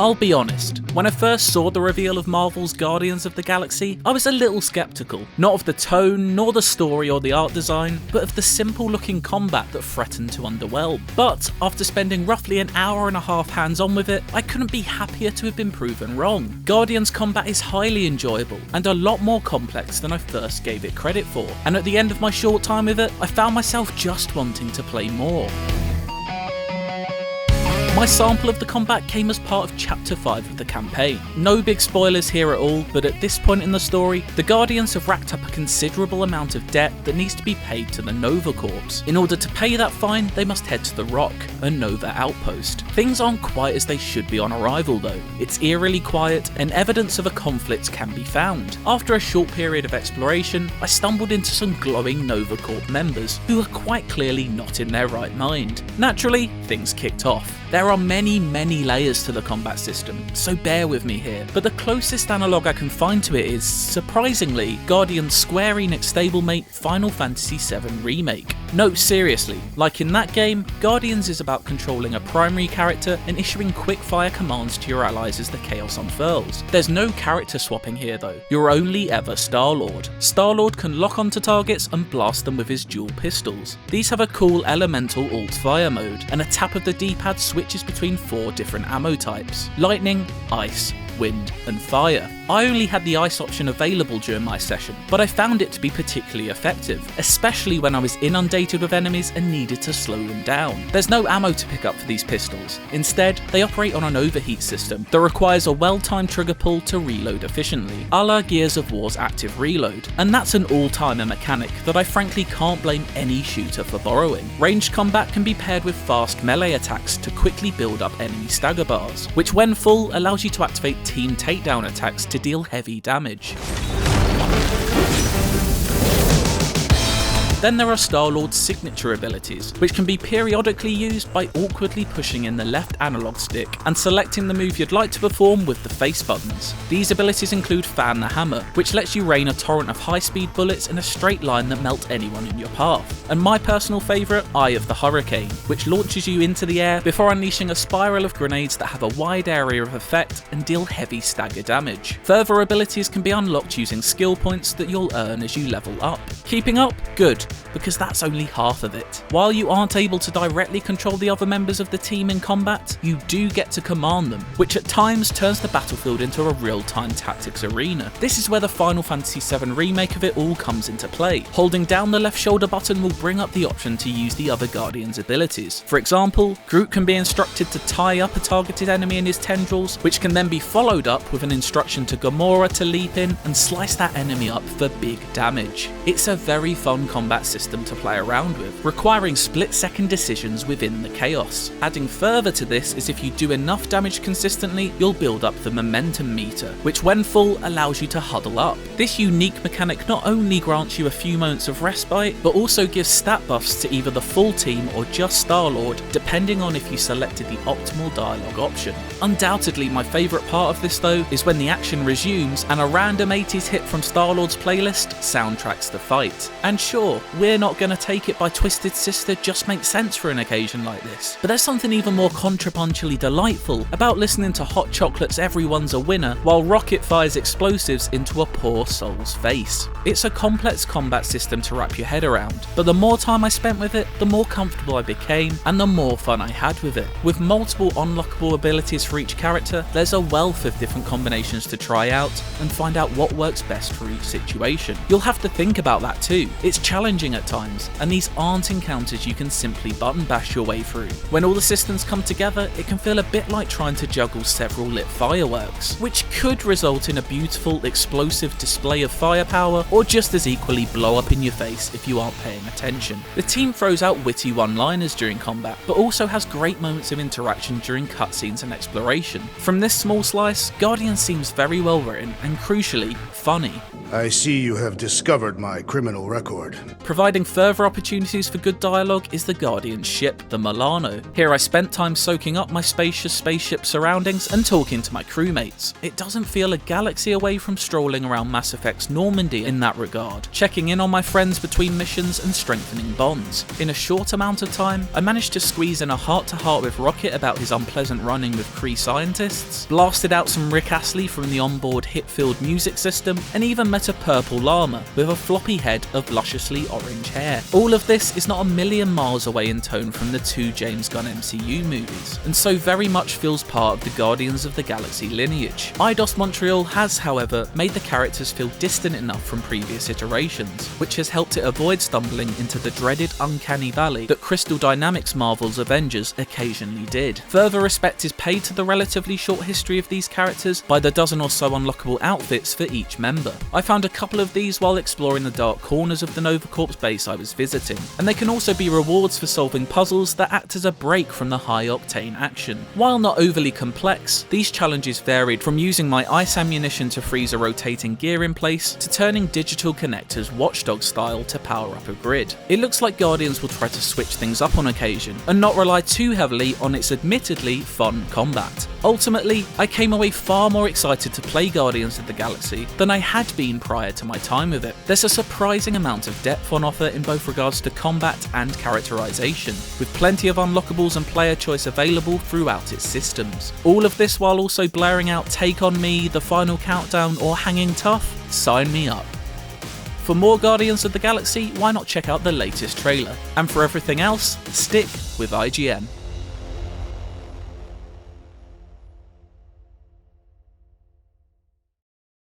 I'll be honest, when I first saw the reveal of Marvel's Guardians of the Galaxy, I was a little skeptical, not of the tone, nor the story or the art design, but of the simple looking combat that threatened to underwhelm. But after spending roughly an hour and a half hands-on with it, I couldn't be happier to have been proven wrong. Guardians combat is highly enjoyable, and a lot more complex than I first gave it credit for, and at the end of my short time with it, I found myself just wanting to play more. My sample of the combat came as part of Chapter 5 of the campaign. No big spoilers here at all, but at this point in the story, the Guardians have racked up a considerable amount of debt that needs to be paid to the Nova Corps. In order to pay that fine, they must head to the Rock, a Nova outpost. Things aren't quite as they should be on arrival though. It's eerily quiet, and evidence of a conflict can be found. After a short period of exploration, I stumbled into some glowing Nova Corps members, who are quite clearly not in their right mind. Naturally, things kicked off. There are many layers to the combat system, so bear with me here, but the closest analogue I can find to it is, surprisingly, Guardian's Square Enix stablemate Final Fantasy VII Remake. No, seriously, like in that game, Guardians is about controlling a primary character and issuing quick-fire commands to your allies as the chaos unfurls. There's no character swapping here though, you're only ever Star-Lord. Star-Lord can lock onto targets and blast them with his dual pistols. These have a cool elemental alt-fire mode, and a tap of the D-pad switches between 4 different ammo types: lightning, ice, wind and fire. I only had the ice option available during my session, but I found it to be particularly effective, especially when I was inundated with enemies and needed to slow them down. There's no ammo to pick up for these pistols. Instead, they operate on an overheat system that requires a well-timed trigger pull to reload efficiently, a la Gears of War's active reload, and that's an all-timer mechanic that I frankly can't blame any shooter for borrowing. Ranged combat can be paired with fast melee attacks to quickly build up enemy stagger bars, which when full allows you to activate team takedown attacks to deal heavy damage. Then there are Star-Lord's signature abilities, which can be periodically used by awkwardly pushing in the left analog stick and selecting the move you'd like to perform with the face buttons. These abilities include Fan the Hammer, which lets you rain a torrent of high-speed bullets in a straight line that melt anyone in your path, and my personal favourite, Eye of the Hurricane, which launches you into the air before unleashing a spiral of grenades that have a wide area of effect and deal heavy stagger damage. Further abilities can be unlocked using skill points that you'll earn as you level up. Keeping up? Good, because that's only half of it. While you aren't able to directly control the other members of the team in combat, you do get to command them, which at times turns the battlefield into a real-time tactics arena. This is where the Final Fantasy VII remake of it all comes into play. Holding down the left shoulder button will bring up the option to use the other Guardian's abilities. For example, Groot can be instructed to tie up a targeted enemy in his tendrils, which can then be followed up with an instruction to Gamora to leap in and slice that enemy up for big damage. It's a very fun combat system to play around with, requiring split-second decisions within the chaos. Adding further to this is if you do enough damage consistently, you'll build up the momentum meter, which when full allows you to huddle up. This unique mechanic not only grants you a few moments of respite, but also gives stat buffs to either the full team or just Star-Lord, depending on if you selected the optimal dialogue option. Undoubtedly my favourite part of this though is when the action resumes and a random 80s hit from Star-Lord's playlist soundtracks the fight. And sure, we're not gonna take it by Twisted Sister just makes sense for an occasion like this, but there's something even more contrapuntially delightful about listening to Hot Chocolate's Everyone's a Winner while Rocket fires explosives into a poor soul's face. It's a complex combat system to wrap your head around, but the more time I spent with it, the more comfortable I became and the more fun I had with it. With multiple unlockable abilities for each character, there's a wealth of different combinations to try out and find out what works best for each situation. You'll have to think about that too. It's challenging at times, and these aren't encounters you can simply button bash your way through. When all the systems come together, it can feel a bit like trying to juggle several lit fireworks, which could result in a beautiful, explosive display of firepower, or just as equally blow up in your face if you aren't paying attention. The team throws out witty one-liners during combat, but also has great moments of interaction during cutscenes and exploration. From this small slice, Guardian seems very well written and crucially, funny. I see you have discovered my criminal record. Providing further opportunities for good dialogue is the Guardian's ship, the Milano. Here I spent time soaking up my spacious spaceship surroundings and talking to my crewmates. It doesn't feel a galaxy away from strolling around Mass Effect's Normandy in that regard, checking in on my friends between missions and strengthening bonds. In a short amount of time, I managed to squeeze in a heart-to-heart with Rocket about his unpleasant running with Kree scientists, blasted out some Rick Astley from the onboard hit-filled music system, and even met a purple llama with a floppy head of lusciously orange hair. All of this is not a million miles away in tone from the 2 James Gunn MCU movies, and so very much feels part of the Guardians of the Galaxy lineage. Eidos-Montréal has, however, made the characters feel distant enough from previous iterations, which has helped it avoid stumbling into the dreaded uncanny valley that Crystal Dynamics Marvel's Avengers occasionally did. Further respect is paid to the relatively short history of these characters by the dozen or so unlockable outfits for each member. I found a couple of these while exploring the dark corners of the Nova Corps base I was visiting, and they can also be rewards for solving puzzles that act as a break from the high-octane action. While not overly complex, these challenges varied from using my ice ammunition to freeze a rotating gear in place, to turning digital connectors Watchdog style to power up a grid. It looks like Guardians will try to switch things up on occasion, and not rely too heavily on its admittedly fun combat. Ultimately, I came away far more excited to play Guardians of the Galaxy than I had been prior to my time with it. There's a surprising amount of depth on offer in both regards to combat and characterization, with plenty of unlockables and player choice available throughout its systems. All of this while also blaring out Take On Me, The Final Countdown or Hanging Tough? Sign me up. For more Guardians of the Galaxy, why not check out the latest trailer? And for everything else, stick with IGN.